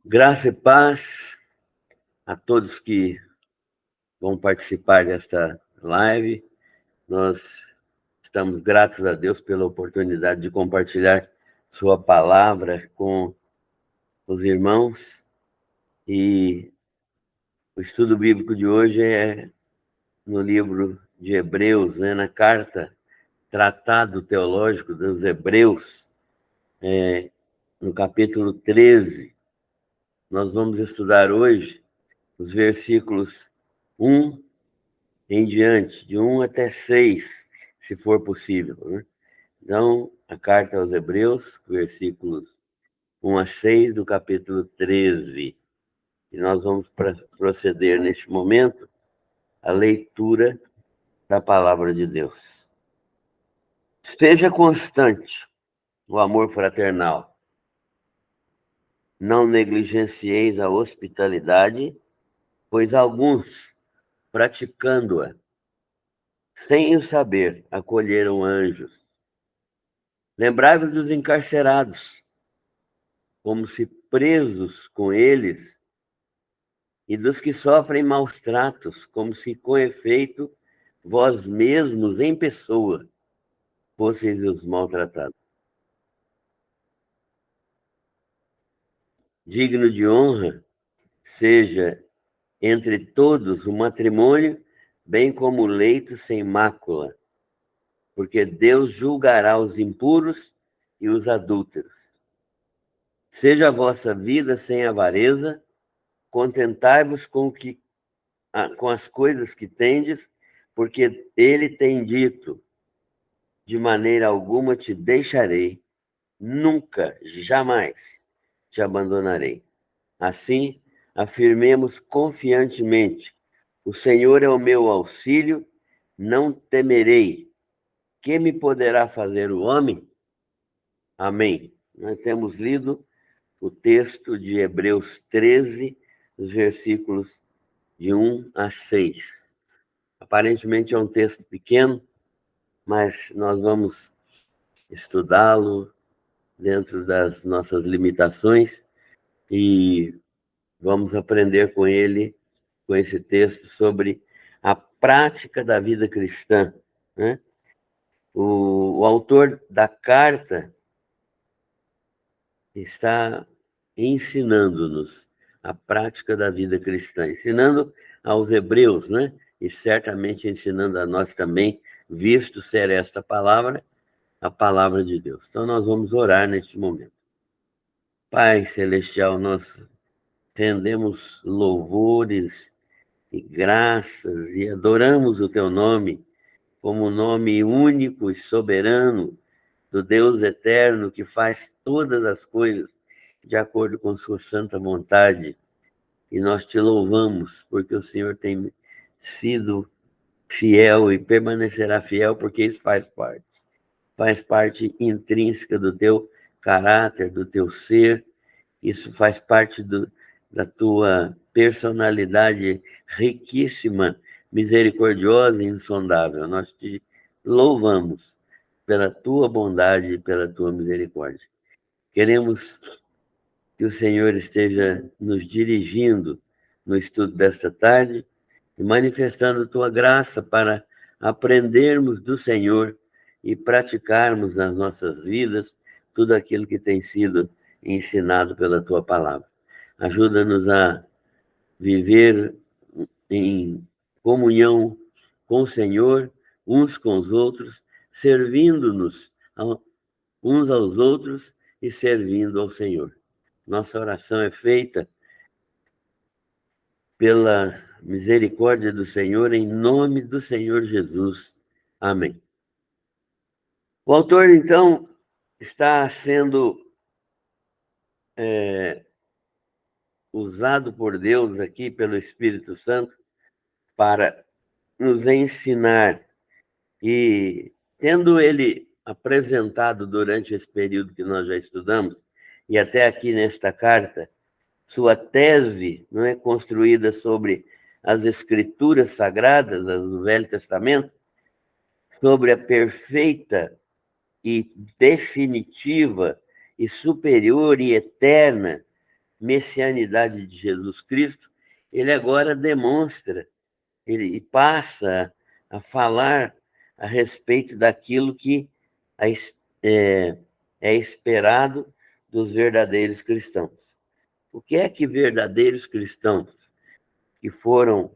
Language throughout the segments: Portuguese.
Graça e paz a todos que vão participar desta live. Nós estamos gratos a Deus pela oportunidade de compartilhar sua palavra com os irmãos. E o estudo bíblico de hoje é no livro de Hebreus, na carta, Tratado Teológico dos Hebreus, no capítulo 13. Nós vamos estudar hoje os versículos 1 em diante, de 1 até 6, se for possível, né? Então, a carta aos Hebreus, versículos 1 a 6 do capítulo 13. E nós vamos proceder neste momento à leitura da palavra de Deus. Seja constante o amor fraternal. Não negligencieis a hospitalidade, pois alguns, praticando-a, sem o saber, acolheram anjos. Lembrai-vos dos encarcerados, como se presos com eles, e dos que sofrem maus tratos, como se com efeito vós mesmos em pessoa fosseis os maltratados. Digno de honra seja entre todos o matrimônio, bem como o leito sem mácula, porque Deus julgará os impuros e os adúlteros. Seja a vossa vida sem avareza, contentai-vos com as coisas que tendes, porque ele tem dito: de maneira alguma te deixarei, nunca, jamais te abandonarei. Assim, afirmemos confiantemente: o Senhor é o meu auxílio, não temerei. Que me poderá fazer o homem? Amém. Nós temos lido o texto de Hebreus 13, os versículos de 1 a 6. Aparentemente é um texto pequeno, mas nós vamos estudá-lo dentro das nossas limitações e vamos aprender com ele, com esse texto, sobre a prática da vida cristã, né? O autor da carta está ensinando-nos a prática da vida cristã, ensinando aos hebreus, né? E certamente ensinando a nós também, visto ser esta palavra a palavra de Deus. Então, nós vamos orar neste momento. Pai Celestial, nós rendemos louvores e graças e adoramos o Teu nome como o nome único e soberano do Deus eterno que faz todas as coisas de acordo com Sua santa vontade. E nós Te louvamos porque o Senhor tem sido fiel e permanecerá fiel, porque isso faz parte intrínseca do teu caráter, do teu ser, isso faz parte da tua personalidade riquíssima, misericordiosa e insondável. Nós te louvamos pela tua bondade e pela tua misericórdia. Queremos que o Senhor esteja nos dirigindo no estudo desta tarde e manifestando tua graça para aprendermos do Senhor e praticarmos nas nossas vidas tudo aquilo que tem sido ensinado pela tua palavra. Ajuda-nos a viver em comunhão com o Senhor, uns com os outros, servindo-nos uns aos outros e servindo ao Senhor. Nossa oração é feita pela misericórdia do Senhor, em nome do Senhor Jesus. Amém. O autor, então, está sendo usado por Deus aqui, pelo Espírito Santo, para nos ensinar. E tendo ele apresentado durante esse período que nós já estudamos, e até aqui nesta carta, sua tese não é construída sobre as Escrituras Sagradas do Velho Testamento, sobre a perfeita e definitiva e superior e eterna messianidade de Jesus Cristo, ele agora demonstra, ele passa a falar a respeito daquilo que é, é esperado dos verdadeiros cristãos. O que é que verdadeiros cristãos que foram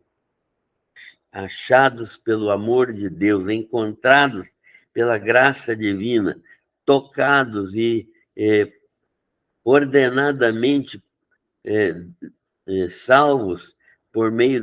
achados pelo amor de Deus, encontrados pela graça divina, tocados e ordenadamente salvos por meio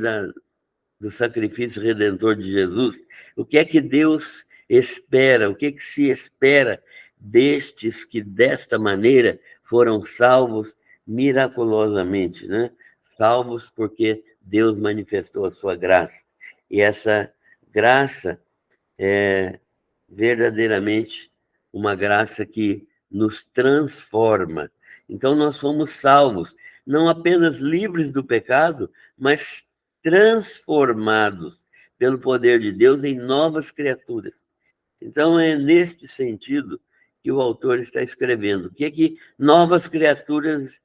do sacrifício redentor de Jesus, o que é que Deus espera, o que é que se espera destes que desta maneira foram salvos miraculosamente, né? Salvos porque Deus manifestou a sua graça. E essa graça é verdadeiramente uma graça que nos transforma. Então, nós somos salvos, não apenas livres do pecado, mas transformados pelo poder de Deus em novas criaturas. Então, é neste sentido que o autor está escrevendo. O que é que novas criaturas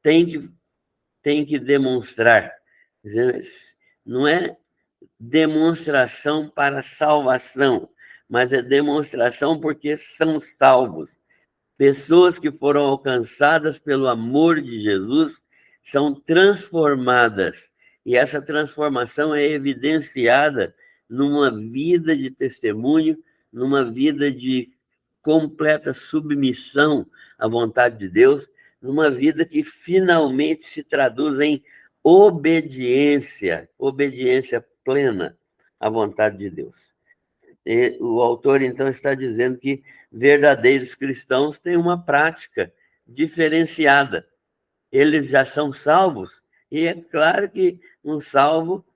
têm que demonstrar? Não é demonstração para salvação, mas é demonstração porque são salvos. Pessoas que foram alcançadas pelo amor de Jesus são transformadas, e essa transformação é evidenciada numa vida de testemunho, numa vida de completa submissão à vontade de Deus, numa vida que finalmente se traduz em obediência plena à vontade de Deus. E o autor, então, está dizendo que verdadeiros cristãos têm uma prática diferenciada. Eles já são salvos, e é claro que um salvo,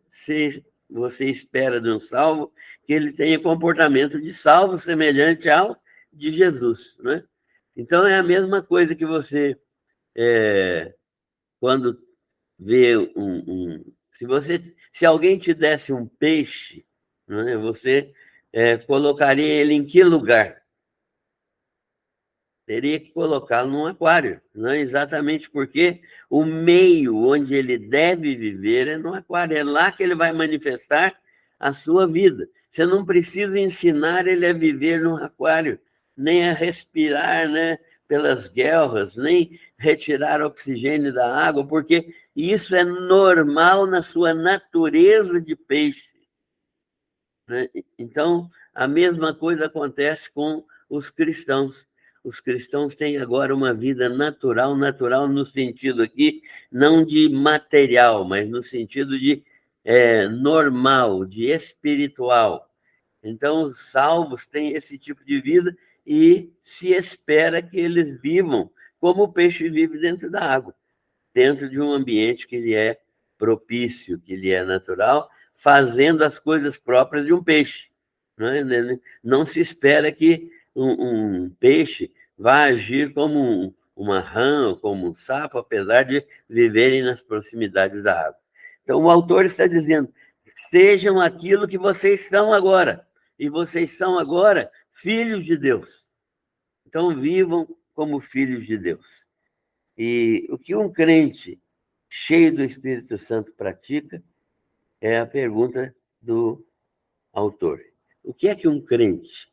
se você espera de um salvo, que ele tenha comportamento de salvo semelhante ao de Jesus, né? Então, é a mesma coisa que você, quando vê se alguém te desse um peixe, né, você colocaria ele em que lugar? Teria que colocá-lo num aquário, não exatamente porque o meio onde ele deve viver é no aquário, é lá que ele vai manifestar a sua vida. Você não precisa ensinar ele a viver no aquário, nem a respirar, né, pelas guelras, nem retirar oxigênio da água, porque isso é normal na sua natureza de peixe, né? Então, a mesma coisa acontece com os cristãos. Os cristãos têm agora uma vida natural no sentido aqui, não de material, mas no sentido de normal, de espiritual. Então, os salvos têm esse tipo de vida e se espera que eles vivam como o peixe vive dentro da água, dentro de um ambiente que lhe é propício, que lhe é natural, fazendo as coisas próprias de um peixe. Não se espera que um peixe vá agir como uma rã, como um sapo, apesar de viverem nas proximidades da água. Então, o autor está dizendo, sejam aquilo que vocês são agora, e vocês são agora filhos de Deus. Então, vivam como filhos de Deus. E o que um crente cheio do Espírito Santo pratica é a pergunta do autor. O que é que um crente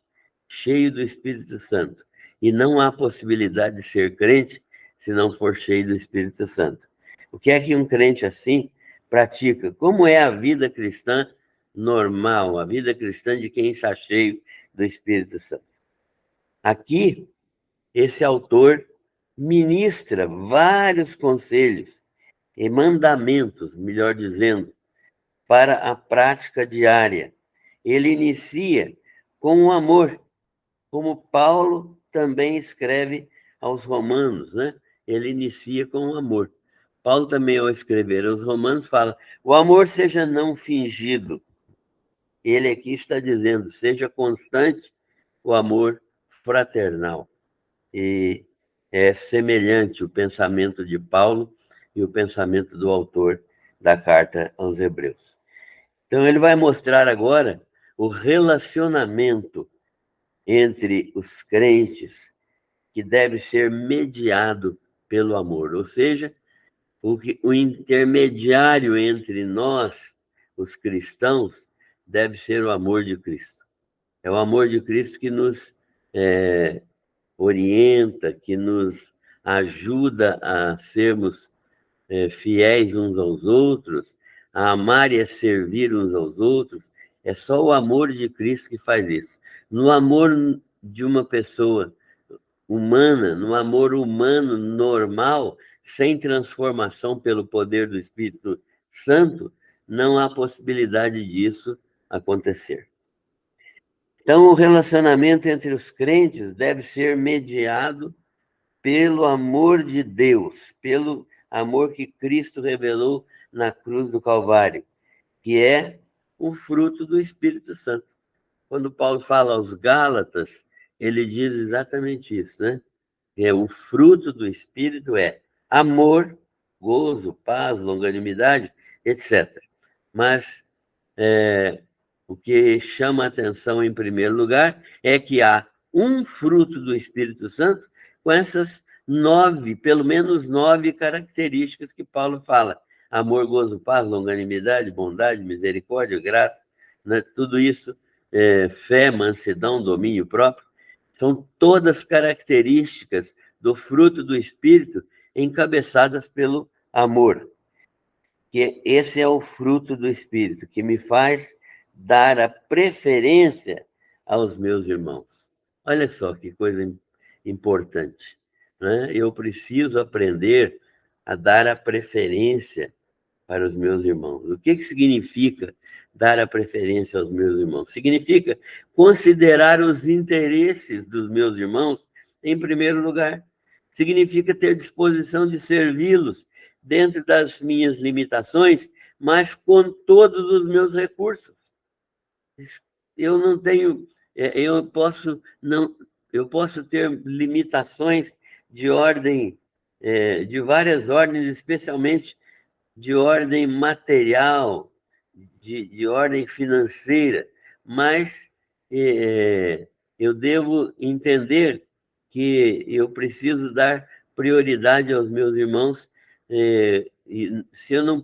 cheio do Espírito Santo, e não há possibilidade de ser crente se não for cheio do Espírito Santo? O que é que um crente assim pratica? Como é a vida cristã normal, a vida cristã de quem está cheio do Espírito Santo? Aqui, esse autor ministra vários conselhos e mandamentos, melhor dizendo, para a prática diária. Ele inicia com o amor, como Paulo também escreve aos Romanos, né? Ele inicia com o amor. Paulo também, ao escrever aos Romanos, fala: o amor seja não fingido. Ele aqui está dizendo: seja constante o amor fraternal. E é semelhante o pensamento de Paulo e o pensamento do autor da carta aos Hebreus. Então, ele vai mostrar agora o relacionamento entre os crentes que deve ser mediado pelo amor. Ou seja, o intermediário entre nós, os cristãos, deve ser o amor de Cristo. É o amor de Cristo que nos orienta, que nos ajuda a sermos fiéis uns aos outros, a amar e a servir uns aos outros. É só o amor de Cristo que faz isso. No amor de uma pessoa humana, no amor humano normal, sem transformação pelo poder do Espírito Santo, não há possibilidade disso acontecer. Então, o relacionamento entre os crentes deve ser mediado pelo amor de Deus, pelo amor que Cristo revelou na cruz do Calvário, que é o fruto do Espírito Santo. Quando Paulo fala aos Gálatas, ele diz exatamente isso, né? O fruto do Espírito é amor, gozo, paz, longanimidade, etc. Mas o que chama a atenção em primeiro lugar é que há um fruto do Espírito Santo com essas 9, pelo menos 9 características que Paulo fala. Amor, gozo, paz, longanimidade, bondade, misericórdia, graça, né? Tudo isso, fé, mansidão, domínio próprio, são todas características do fruto do Espírito encabeçadas pelo amor. Que esse é o fruto do Espírito, que me faz dar a preferência aos meus irmãos. Olha só que coisa importante, né? Eu preciso aprender a dar a preferência para os meus irmãos. O que significa dar a preferência aos meus irmãos? Significa considerar os interesses dos meus irmãos em primeiro lugar. Significa ter disposição de servi-los dentro das minhas limitações, mas com todos os meus recursos. Eu não tenho, eu posso ter limitações de ordem, de várias ordens, especialmente de ordem material, de ordem financeira, mas eu devo entender que eu preciso dar prioridade aos meus irmãos, e se eu não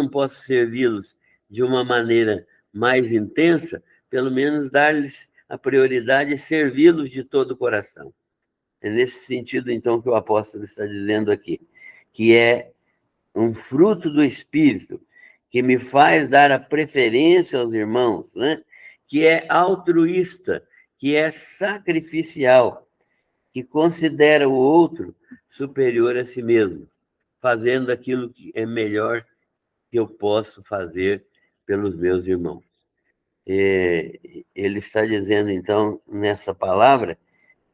posso servi-los de uma maneira mais intensa, pelo menos dar-lhes a prioridade e servi-los de todo o coração. É nesse sentido, então, que o apóstolo está dizendo aqui, que é um fruto do Espírito que me faz dar a preferência aos irmãos, né? Que é altruísta, que é sacrificial, que considera o outro superior a si mesmo, fazendo aquilo que é melhor que eu posso fazer pelos meus irmãos. Ele está dizendo, então, nessa palavra,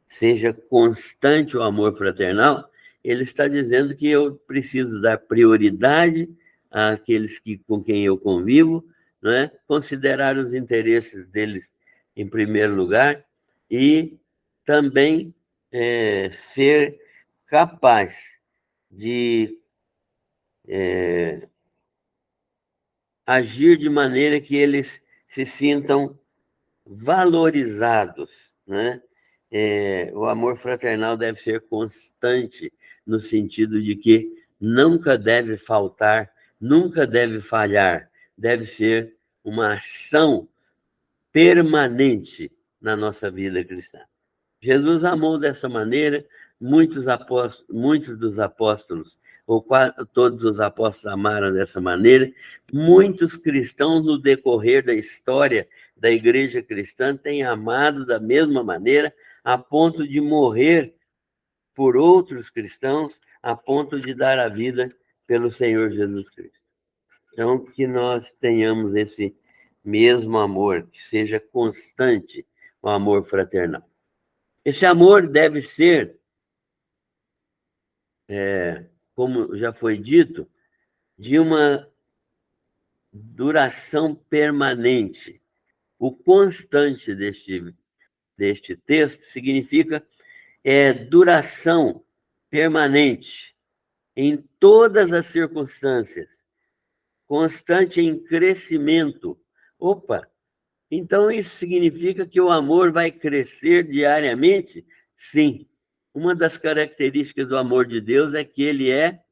seja constante o amor fraternal, ele está dizendo que eu preciso dar prioridade àqueles com quem eu convivo, né? Considerar os interesses deles em primeiro lugar e também ser capaz de agir de maneira que eles se sintam valorizados, né? O amor fraternal deve ser constante, no sentido de que nunca deve faltar, nunca deve falhar, deve ser uma ação permanente na nossa vida cristã. Jesus amou dessa maneira, muitos dos apóstolos, ou quase todos os apóstolos amaram dessa maneira, muitos cristãos no decorrer da história da igreja cristã têm amado da mesma maneira, a ponto de morrer por outros cristãos, a ponto de dar a vida pelo Senhor Jesus Cristo. Então, que nós tenhamos esse mesmo amor, que seja constante o amor fraternal. Esse amor deve ser, como já foi dito, de uma duração permanente. O constante deste texto significa duração permanente em todas as circunstâncias, constante em crescimento. Opa! Então isso significa que o amor vai crescer diariamente? Sim. uma das características do amor de Deus é que ele é,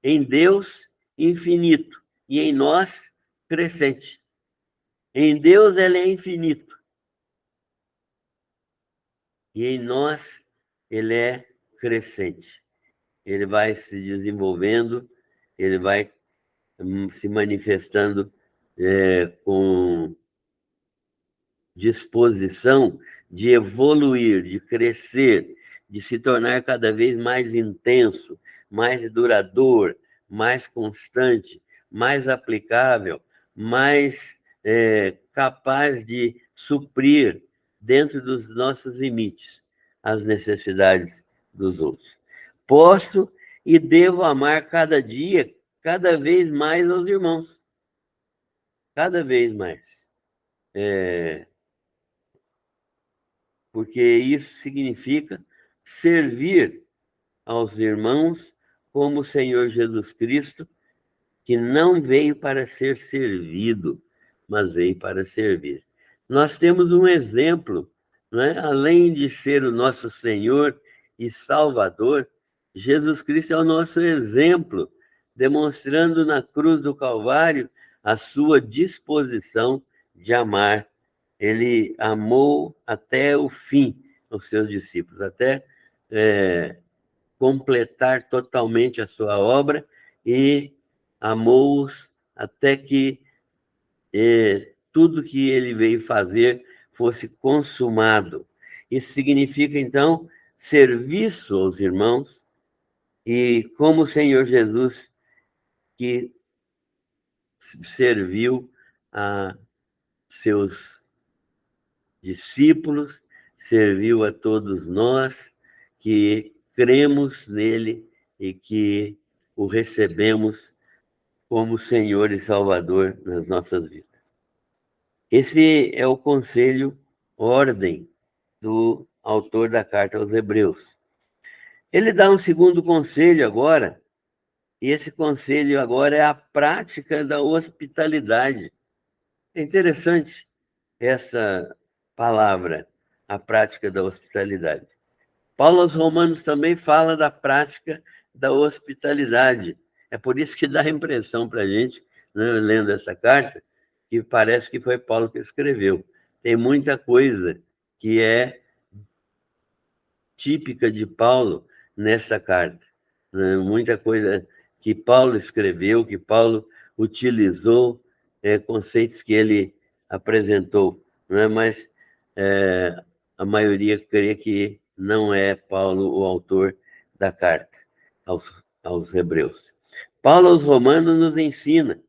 em Deus, infinito, e em nós, crescente. Em Deus ele é infinito, e em nós ele é crescente. Ele vai se desenvolvendo, ele vai se manifestando com disposição de evoluir, de crescer, de se tornar cada vez mais intenso, mais duradouro, mais constante, mais aplicável, mais capaz de suprir, dentro dos nossos limites, as necessidades dos outros. Posso e devo amar cada dia, cada vez mais aos irmãos. Cada vez mais. Porque isso significa servir aos irmãos como o Senhor Jesus Cristo, que não veio para ser servido, mas veio para servir. Nós temos um exemplo, não é? Além de ser o nosso Senhor e Salvador, Jesus Cristo é o nosso exemplo, demonstrando na cruz do Calvário a sua disposição de amar. Ele amou até o fim os seus discípulos, até completar totalmente a sua obra, e amou-os até que tudo que ele veio fazer fosse consumado. Isso significa, então, serviço aos irmãos, e como o Senhor Jesus, que serviu a seus discípulos, serviu a todos nós que cremos nele e que o recebemos como Senhor e Salvador nas nossas vidas. Esse é o conselho, ordem do autor da carta aos Hebreus. Ele dá um segundo conselho agora, e esse conselho agora é a prática da hospitalidade. É interessante essa palavra, a prática da hospitalidade. Paulo aos Romanos também fala da prática da hospitalidade. É por isso que dá a impressão para a gente, né, lendo essa carta, que parece que foi Paulo que escreveu. Tem muita coisa que é típica de Paulo nessa carta, né? Muita coisa que Paulo escreveu, que Paulo utilizou, conceitos que ele apresentou, né? Mas a maioria crê que não é Paulo o autor da carta aos Hebreus. Paulo aos Romanos nos ensina,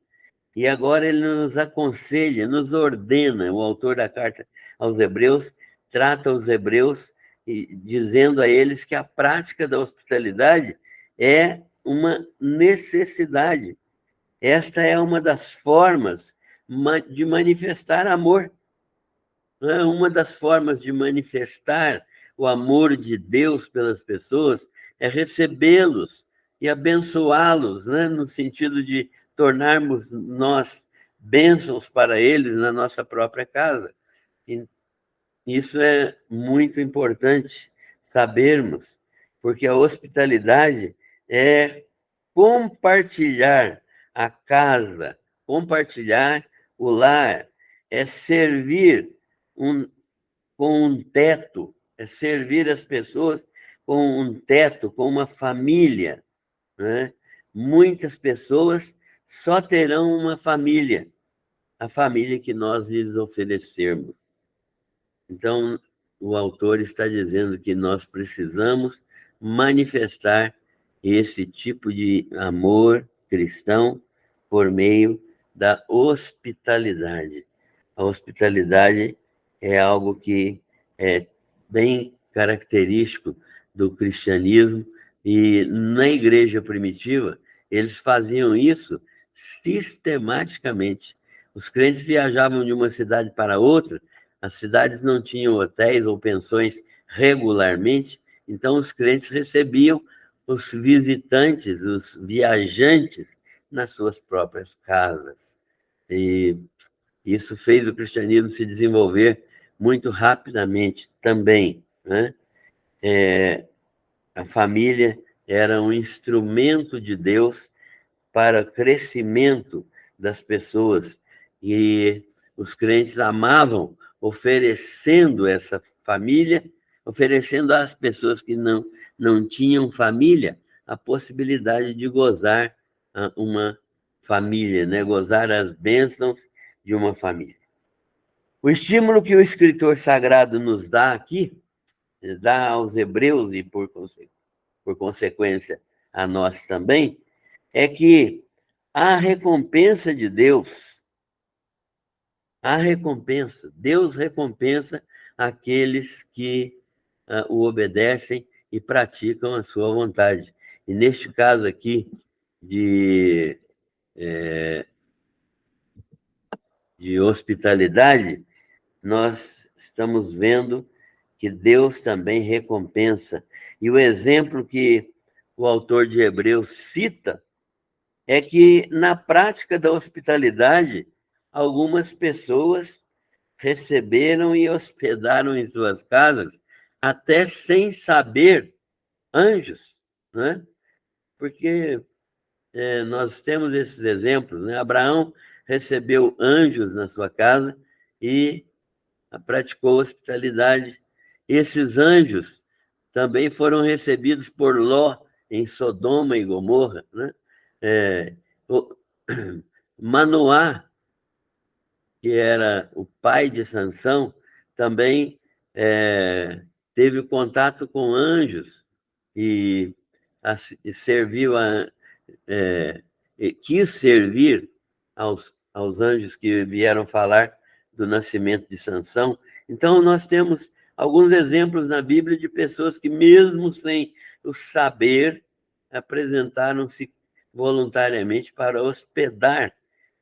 e agora ele nos aconselha, nos ordena. O autor da carta aos Hebreus trata os hebreus dizendo a eles que a prática da hospitalidade é uma necessidade. Esta é uma das formas de manifestar amor. Uma das formas de manifestar o amor de Deus pelas pessoas é recebê-los e abençoá-los, né? No sentido de tornarmos nós bênçãos para eles na nossa própria casa. E isso é muito importante sabermos, porque a hospitalidade é compartilhar a casa, compartilhar o lar, é servir com um teto, é servir as pessoas com um teto, com uma família, né? Muitas pessoas só terão uma família, a família que nós lhes oferecermos. Então, o autor está dizendo que nós precisamos manifestar esse tipo de amor cristão por meio da hospitalidade. A hospitalidade é algo que é bem característico do cristianismo, e na igreja primitiva eles faziam isso sistematicamente. Os crentes viajavam de uma cidade para outra, as cidades não tinham hotéis ou pensões regularmente, então os crentes recebiam os visitantes, os viajantes, nas suas próprias casas. E isso fez o cristianismo se desenvolver muito rapidamente também, né? a família era um instrumento de Deus para o crescimento das pessoas. E os crentes amavam oferecendo essa família, oferecendo às pessoas que não tinham família a possibilidade de gozar uma família, né? Gozar as bênçãos de uma família. O estímulo que o escritor sagrado nos dá aqui, dá aos hebreus e, por consequência, a nós também, é que a recompensa de Deus, Deus recompensa aqueles que o obedecem e praticam a sua vontade. E neste caso aqui de hospitalidade, nós estamos vendo que Deus também recompensa. E o exemplo que o autor de Hebreus cita é que, na prática da hospitalidade, algumas pessoas receberam e hospedaram em suas casas, até sem saber, anjos, né? Porque nós temos esses exemplos, né? Abraão recebeu anjos na sua casa e praticou hospitalidade. Esses anjos também foram recebidos por Ló em Sodoma e Gomorra, né? Manoá, que era o pai de Sansão, também teve contato com anjos e serviu quis servir aos anjos que vieram falar do nascimento de Sansão. Então, nós temos alguns exemplos na Bíblia de pessoas que, mesmo sem o saber, apresentaram-se voluntariamente para hospedar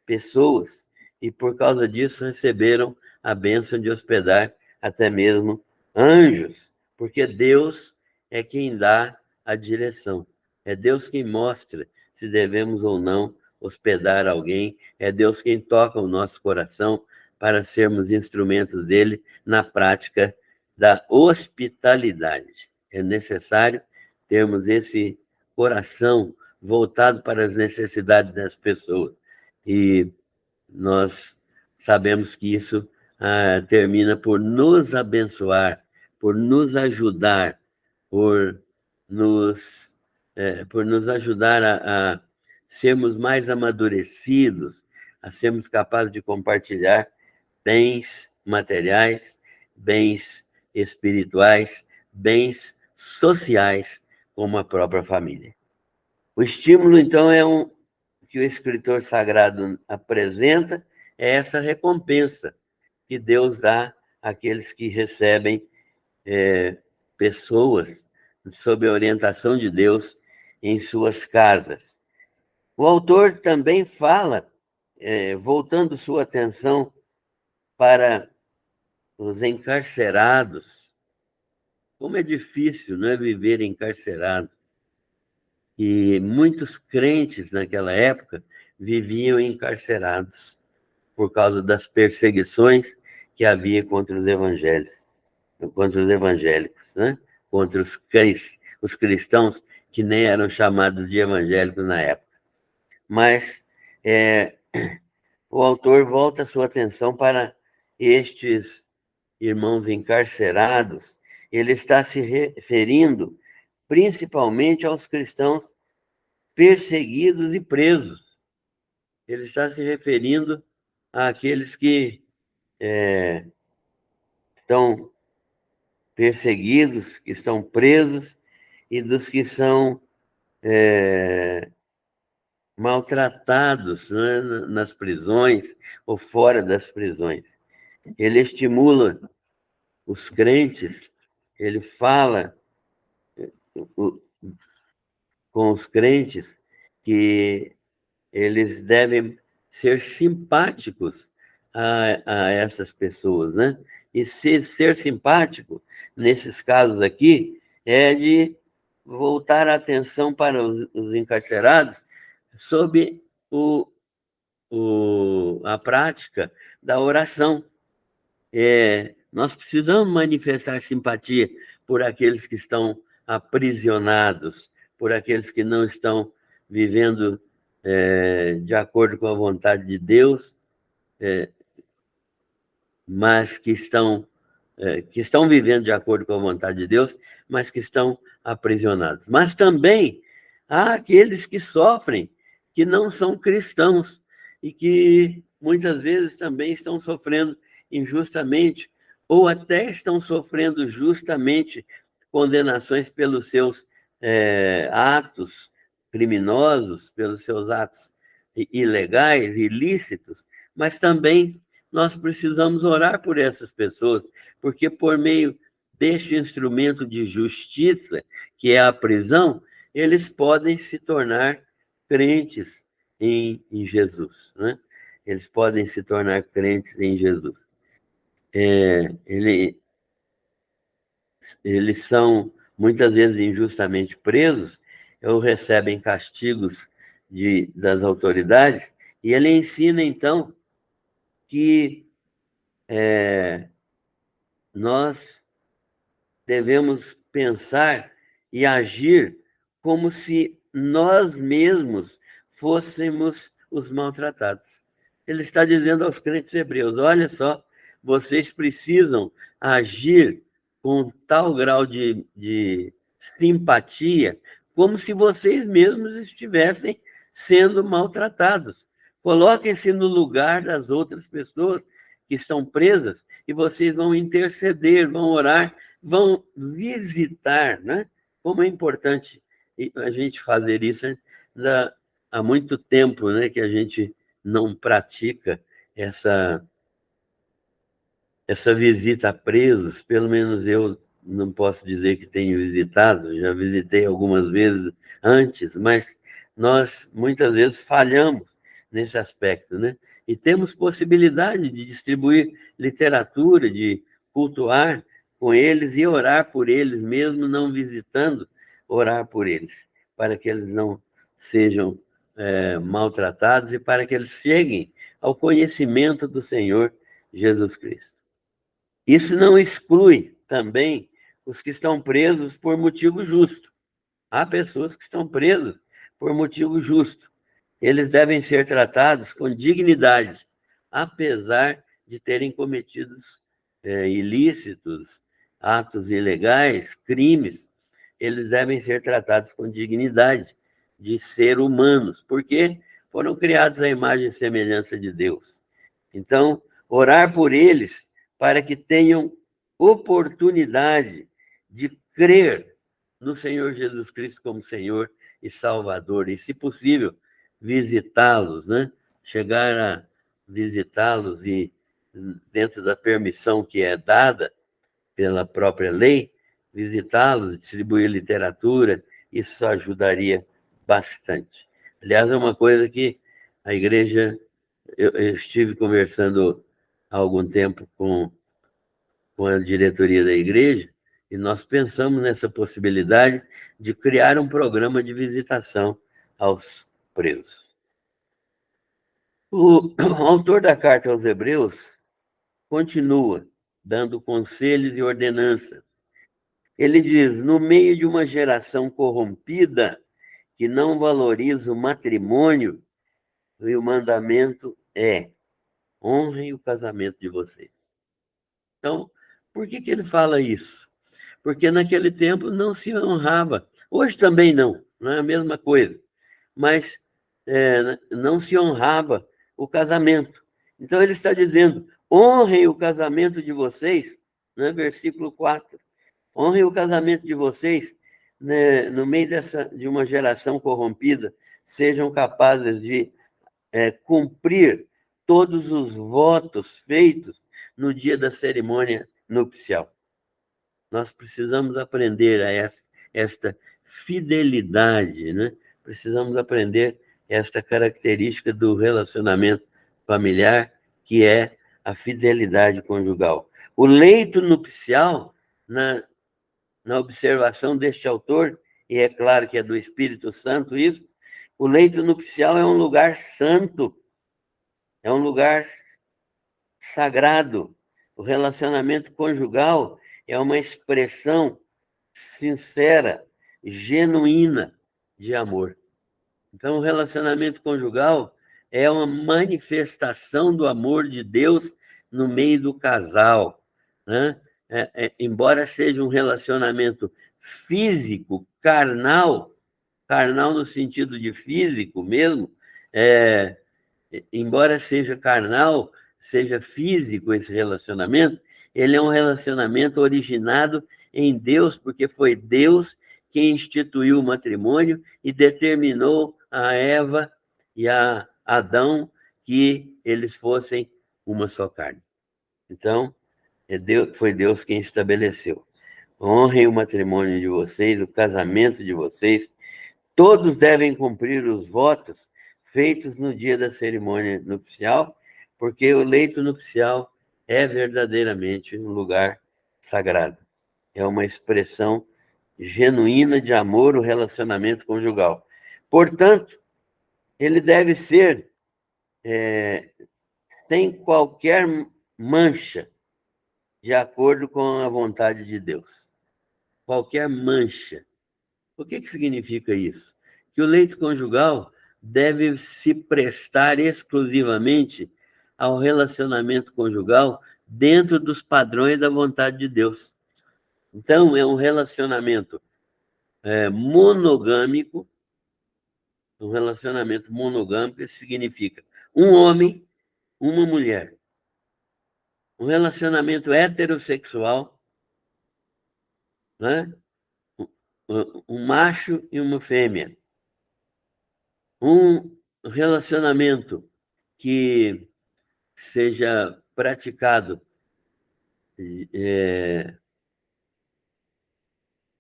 pessoas e, por causa disso, receberam a bênção de hospedar até mesmo anjos, porque Deus é quem dá a direção, é Deus quem mostra se devemos ou não hospedar alguém, é Deus quem toca o nosso coração para sermos instrumentos dele na prática da hospitalidade. É necessário termos esse coração voltado para as necessidades das pessoas. E nós sabemos que isso termina por nos abençoar, por nos ajudar, por nos ajudar a sermos mais amadurecidos, a sermos capazes de compartilhar bens materiais, bens espirituais, bens sociais, como a própria família. O estímulo, então, que o escritor sagrado apresenta, é essa recompensa que Deus dá àqueles que recebem pessoas sob a orientação de Deus em suas casas. O autor também fala, voltando sua atenção para os encarcerados. Como é difícil, não é, viver encarcerado. E muitos crentes naquela época viviam encarcerados por causa das perseguições que havia contra os evangélicos, né? Contra os cristãos que nem eram chamados de evangélicos na época. Mas o autor volta a sua atenção para estes irmãos encarcerados. Ele está se referindo principalmente aos cristãos perseguidos e presos. Ele está se referindo àqueles que estão perseguidos, que estão presos, e dos que são maltratados, né, nas prisões ou fora das prisões. Ele estimula os crentes, ele fala com os crentes que eles devem ser simpáticos a essas pessoas, né? E ser simpático, nesses casos aqui, é de voltar a atenção para os encarcerados sob a prática da oração. Nós precisamos manifestar simpatia por aqueles que estão aprisionados por aqueles que não estão vivendo de acordo com a vontade de Deus, mas que estão vivendo de acordo com a vontade de Deus, mas que estão aprisionados. Mas também há aqueles que sofrem, que não são cristãos e que muitas vezes também estão sofrendo injustamente ou até estão sofrendo justamente condenações pelos seus atos criminosos, pelos seus atos ilegais, ilícitos, mas também nós precisamos orar por essas pessoas, porque por meio deste instrumento de justiça, que é a prisão, eles podem se tornar crentes em Jesus, né? Eles podem se tornar crentes em Jesus. Eles são muitas vezes injustamente presos, ou recebem castigos das autoridades, e ele ensina, então, que nós devemos pensar e agir como se nós mesmos fôssemos os maltratados. Ele está dizendo aos crentes hebreus: olha só, vocês precisam agir com tal grau de simpatia, como se vocês mesmos estivessem sendo maltratados. Coloquem-se no lugar das outras pessoas que estão presas e vocês vão interceder, vão orar, vão visitar, né? Como é importante a gente fazer isso, né? Há muito tempo, né, que a gente não pratica essa visita a presos, pelo menos eu não posso dizer que tenho visitado, já visitei algumas vezes antes, mas nós muitas vezes falhamos nesse aspecto, né? E temos possibilidade de distribuir literatura, de cultuar com eles e orar por eles, mesmo não visitando, orar por eles, para que eles não sejam maltratados e para que eles cheguem ao conhecimento do Senhor Jesus Cristo. Isso não exclui também os que estão presos por motivo justo. Há pessoas que estão presas por motivo justo. Eles devem ser tratados com dignidade, apesar de terem cometido ilícitos, atos ilegais, crimes. Eles devem ser tratados com dignidade de ser humanos, porque foram criados à imagem e semelhança de Deus. Então, orar por eles para que tenham oportunidade de crer no Senhor Jesus Cristo como Senhor e Salvador, e, se possível, visitá-los, né? Chegar a visitá-los e, dentro da permissão que é dada pela própria lei, visitá-los, distribuir literatura, isso ajudaria bastante. Aliás, é uma coisa que a igreja... Eu estive conversando há algum tempo com a diretoria da igreja e nós pensamos nessa possibilidade de criar um programa de visitação aos presos. O autor da carta aos Hebreus continua dando conselhos e ordenanças. Ele diz: no meio de uma geração corrompida que não valoriza o matrimônio, o mandamento é: honrem o casamento de vocês. Então, por que ele fala isso? Porque naquele tempo não se honrava. Hoje também não é a mesma coisa. Mas não se honrava o casamento. Então, ele está dizendo: honrem o casamento de vocês, né? Versículo 4. Honrem o casamento de vocês, né? No meio de uma geração corrompida, sejam capazes de cumprir todos os votos feitos no dia da cerimônia nupcial. Nós precisamos aprender a esta fidelidade, né? Precisamos aprender esta característica do relacionamento familiar, que é a fidelidade conjugal. O leito nupcial, na observação deste autor, e é claro que é do Espírito Santo isso, o leito nupcial é um lugar santo, é um lugar sagrado. O relacionamento conjugal é uma expressão sincera, genuína de amor. Então, o relacionamento conjugal é uma manifestação do amor de Deus no meio do casal, né? Embora seja um relacionamento físico, carnal, carnal no sentido de físico mesmo, é, embora seja carnal, seja físico esse relacionamento, ele é um relacionamento originado em Deus, porque foi Deus quem instituiu o matrimônio e determinou a Eva e a Adão que eles fossem uma só carne. Então, foi Deus quem estabeleceu. Honrem o matrimônio de vocês, o casamento de vocês. Todos devem cumprir os votos feitos no dia da cerimônia nupcial, porque o leito nupcial é verdadeiramente um lugar sagrado. É uma expressão genuína de amor, o relacionamento conjugal. Portanto, ele deve ser sem qualquer mancha, de acordo com a vontade de Deus. Qualquer mancha. O que significa isso? Que o leito conjugal deve se prestar exclusivamente ao relacionamento conjugal dentro dos padrões da vontade de Deus. Então, é um relacionamento monogâmico. Um relacionamento monogâmico, isso significa um homem, uma mulher. Um relacionamento heterossexual, né? Um macho e uma fêmea. Um relacionamento que seja praticado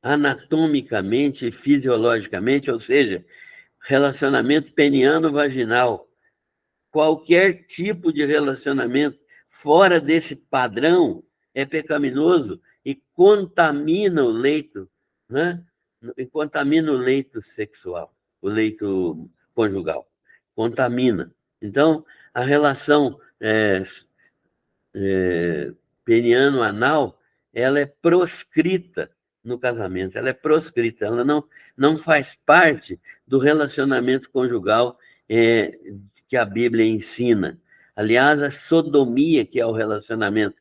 anatomicamente e fisiologicamente, ou seja, relacionamento peniano-vaginal. Qualquer tipo de relacionamento fora desse padrão é pecaminoso e contamina o leito, né? E contamina o leito sexual, o leito conjugal. Contamina. Então, a relação peniano-anal, ela é proscrita no casamento, ela é proscrita, ela não faz parte do relacionamento conjugal que a Bíblia ensina. Aliás, a sodomia, que é o relacionamento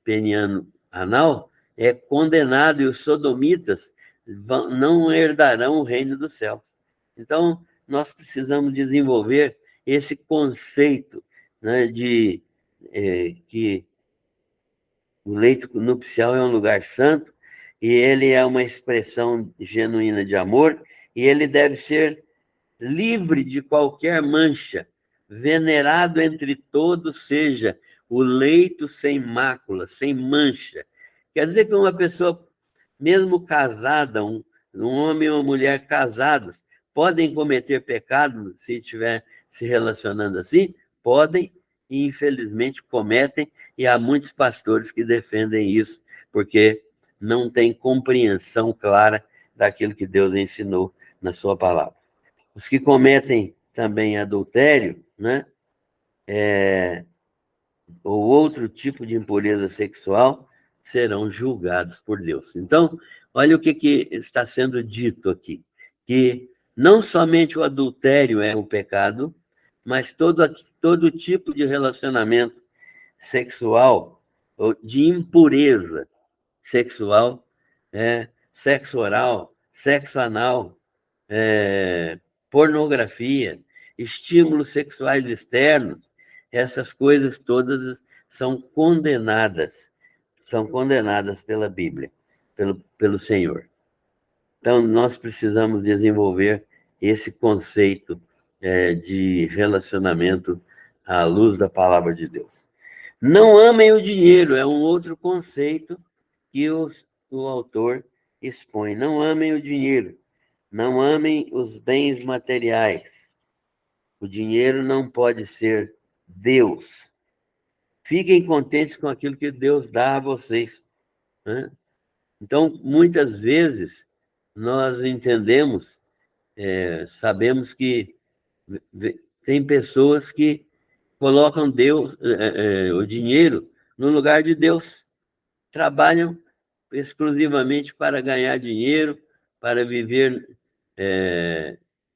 peniano-anal, é condenado e os sodomitas não herdarão o reino do céu. Então, nós precisamos desenvolver esse conceito, né, de que o leito nupcial é um lugar santo e ele é uma expressão genuína de amor e ele deve ser livre de qualquer mancha, venerado entre todos seja o leito sem mácula, sem mancha. Quer dizer que uma pessoa, mesmo casada, um homem e uma mulher casados, podem cometer pecado se estiver se relacionando assim? Podem, e infelizmente cometem, e há muitos pastores que defendem isso, porque não têm compreensão clara daquilo que Deus ensinou na sua palavra. Os que cometem também adultério, né? Ou outro tipo de impureza sexual, serão julgados por Deus. Então, olha o que está sendo dito aqui, que não somente o adultério é um pecado, mas todo tipo de relacionamento sexual, ou de impureza sexual, sexo oral, sexo anal, pornografia, estímulos sexuais externos, essas coisas todas são condenadas pela Bíblia, pelo Senhor. Então, nós precisamos desenvolver esse conceito de relacionamento à luz da palavra de Deus. Não amem o dinheiro, é um outro conceito que o autor expõe. Não amem o dinheiro, não amem os bens materiais. O dinheiro não pode ser Deus. Fiquem contentes com aquilo que Deus dá a vocês, né? Então, muitas vezes, nós entendemos, sabemos que tem pessoas que colocam Deus, o dinheiro no lugar de Deus. Trabalham exclusivamente para ganhar dinheiro, para viver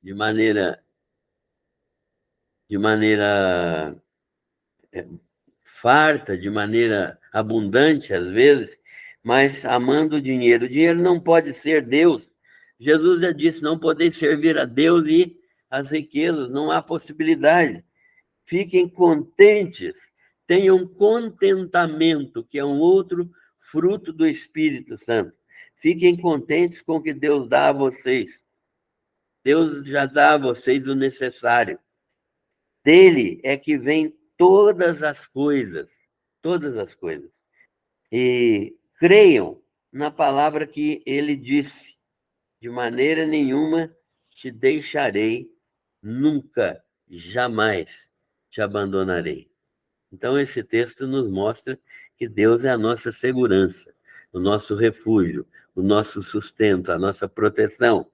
de maneira farta, de maneira abundante, às vezes, mas amando o dinheiro. O dinheiro não pode ser Deus. Jesus já disse, não podeis servir a Deus e as riquezas, não há possibilidade. Fiquem contentes, tenham contentamento, que é um outro fruto do Espírito Santo. Fiquem contentes com o que Deus dá a vocês. Deus já dá a vocês o necessário. Dele é que vem todas as coisas, todas as coisas. E creiam na palavra que ele disse: de maneira nenhuma te deixarei, nunca, jamais te abandonarei. Então, esse texto nos mostra que Deus é a nossa segurança, o nosso refúgio, o nosso sustento, a nossa proteção,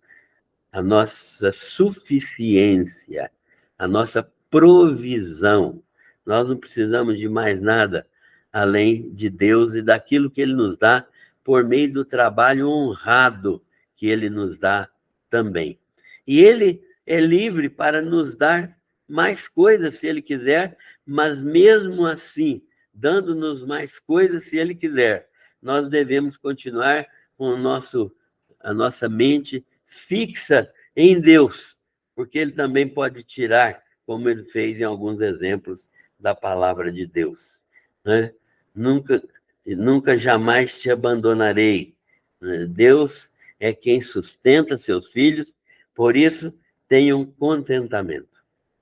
a nossa suficiência, a nossa provisão. Nós não precisamos de mais nada além de Deus e daquilo que Ele nos dá por meio do trabalho honrado que Ele nos dá também. E Ele é livre para nos dar mais coisas se Ele quiser, mas mesmo assim, dando-nos mais coisas se Ele quiser, nós devemos continuar com a nossa mente fixa em Deus, porque Ele também pode tirar, como Ele fez em alguns exemplos da palavra de Deus, né? Nunca jamais te abandonarei. Deus é quem sustenta seus filhos, por isso tenham contentamento.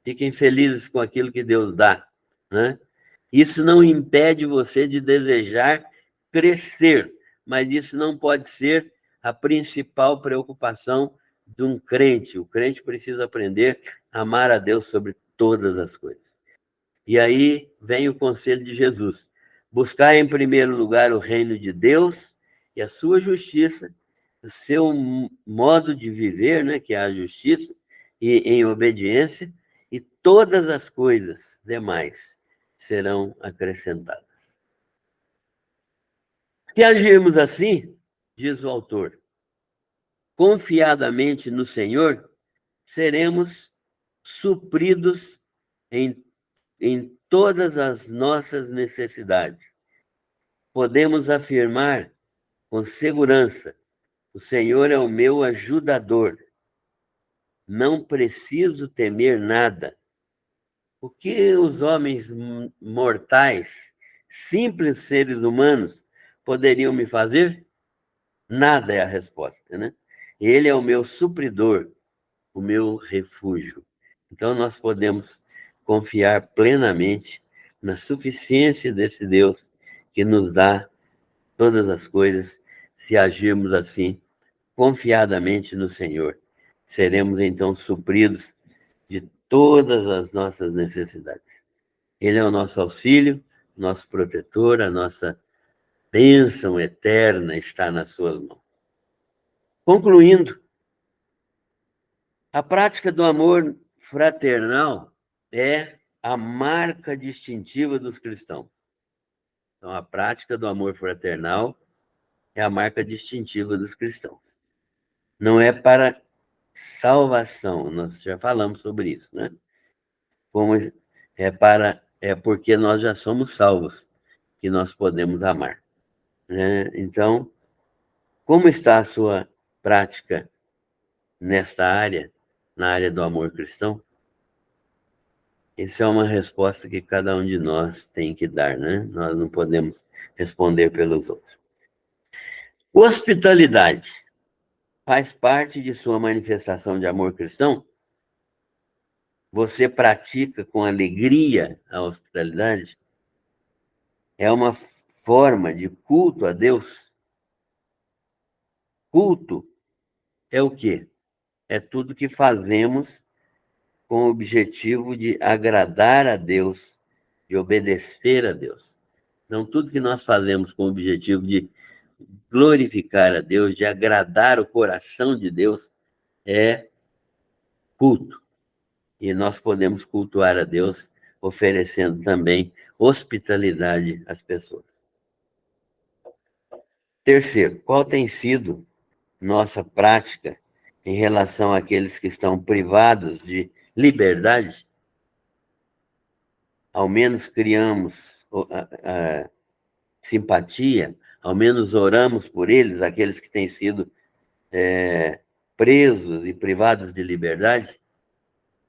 Fiquem felizes com aquilo que Deus dá, né? Isso não impede você de desejar crescer, mas isso não pode ser a principal preocupação de um crente. O crente precisa aprender a amar a Deus sobre todas as coisas. E aí vem o conselho de Jesus: buscar em primeiro lugar o reino de Deus e a sua justiça, o seu modo de viver, né, que é a justiça, e em obediência, e todas as coisas demais serão acrescentadas. Se agirmos assim, diz o autor, confiadamente no Senhor, seremos supridos em todas as nossas necessidades. Podemos afirmar com segurança: o Senhor é o meu ajudador. Não preciso temer nada. O que os homens mortais, simples seres humanos, poderiam me fazer? Nada é a resposta, né? Ele é o meu supridor, o meu refúgio. Então, nós podemos confiar plenamente na suficiência desse Deus que nos dá todas as coisas, se agirmos assim, confiadamente no Senhor. Seremos, então, supridos de todas as nossas necessidades. Ele é o nosso auxílio, nosso protetor, a nossa bênção eterna está nas suas mãos. Concluindo, a prática do amor fraternal é a marca distintiva dos cristãos. Então, a prática do amor fraternal é a marca distintiva dos cristãos. Não é para salvação, nós já falamos sobre isso, né? Como é porque nós já somos salvos que nós podemos amar, né? Então, como está a sua prática nesta área, na área do amor cristão? Isso é uma resposta que cada um de nós tem que dar, né? Nós não podemos responder pelos outros. Hospitalidade faz parte de sua manifestação de amor cristão? Você pratica com alegria a hospitalidade? É uma forma de culto a Deus? Culto é o quê? É tudo que fazemos com o objetivo de agradar a Deus, de obedecer a Deus. Então, tudo que nós fazemos com o objetivo de glorificar a Deus, de agradar o coração de Deus, é culto. E nós podemos cultuar a Deus oferecendo também hospitalidade às pessoas. Terceiro, qual tem sido nossa prática em relação àqueles que estão privados de liberdade? Ao menos criamos simpatia, ao menos oramos por eles, aqueles que têm sido presos e privados de liberdade.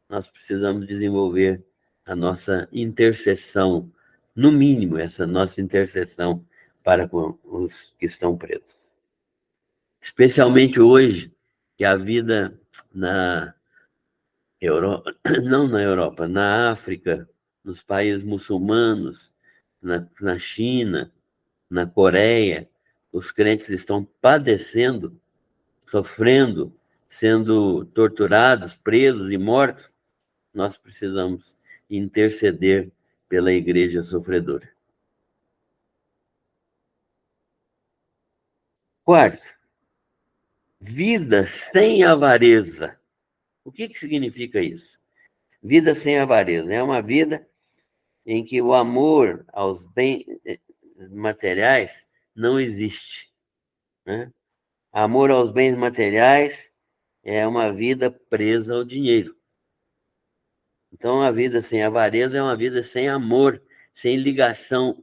Nós precisamos desenvolver a nossa intercessão, no mínimo, essa nossa intercessão para com os que estão presos. Especialmente hoje, que a vida na Europa, não na Europa, na África, nos países muçulmanos, na China, na Coreia, os crentes estão padecendo, sofrendo, sendo torturados, presos e mortos. Nós precisamos interceder pela igreja sofredora. Quarto, vida sem avareza. O que significa isso? Vida sem avareza é uma vida em que o amor aos bens materiais não existe, né? Amor aos bens materiais é uma vida presa ao dinheiro. Então, a vida sem avareza é uma vida sem amor, sem ligação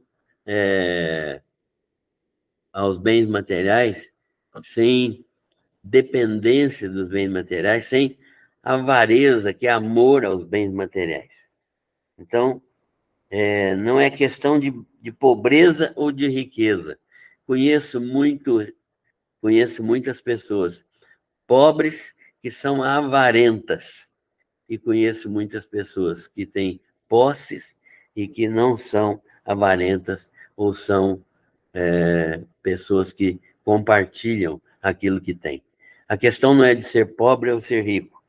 aos bens materiais, sem dependência dos bens materiais, sem avareza, que é amor aos bens materiais. Então, não é questão de pobreza ou de riqueza. Conheço muitas pessoas pobres que são avarentas, e conheço muitas pessoas que têm posses e que não são avarentas ou são pessoas que compartilham aquilo que têm. A questão não é de ser pobre ou ser rico,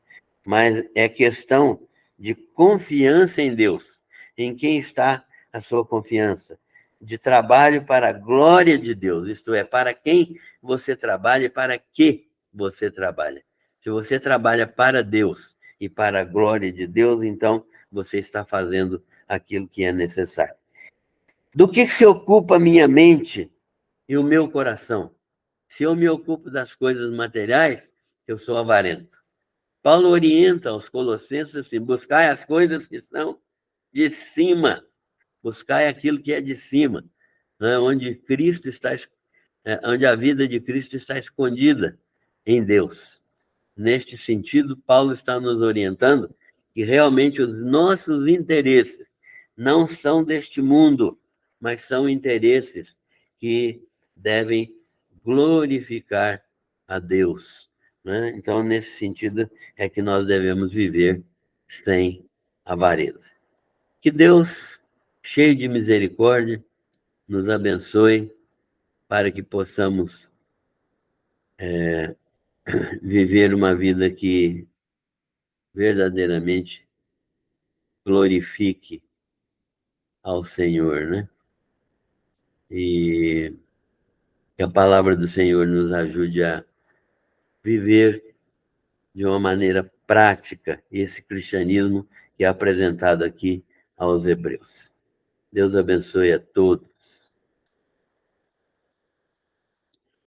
mas é questão de confiança em Deus. Em quem está a sua confiança? De trabalho para a glória de Deus, isto é, para quem você trabalha e para que você trabalha. Se você trabalha para Deus e para a glória de Deus, então você está fazendo aquilo que é necessário. Do que se ocupa a minha mente e o meu coração? Se eu me ocupo das coisas materiais, eu sou avarento. Paulo orienta aos Colossenses assim: buscai as coisas que são de cima, buscai aquilo que é de cima, né? Onde Cristo está, onde a vida de Cristo está escondida em Deus. Neste sentido, Paulo está nos orientando que realmente os nossos interesses não são deste mundo, mas são interesses que devem glorificar a Deus, né? Então, nesse sentido, é que nós devemos viver sem avareza. Que Deus, cheio de misericórdia, nos abençoe para que possamos viver uma vida que verdadeiramente glorifique ao Senhor, né? E que a palavra do Senhor nos ajude a viver de uma maneira prática esse cristianismo que é apresentado aqui aos hebreus. Deus abençoe a todos.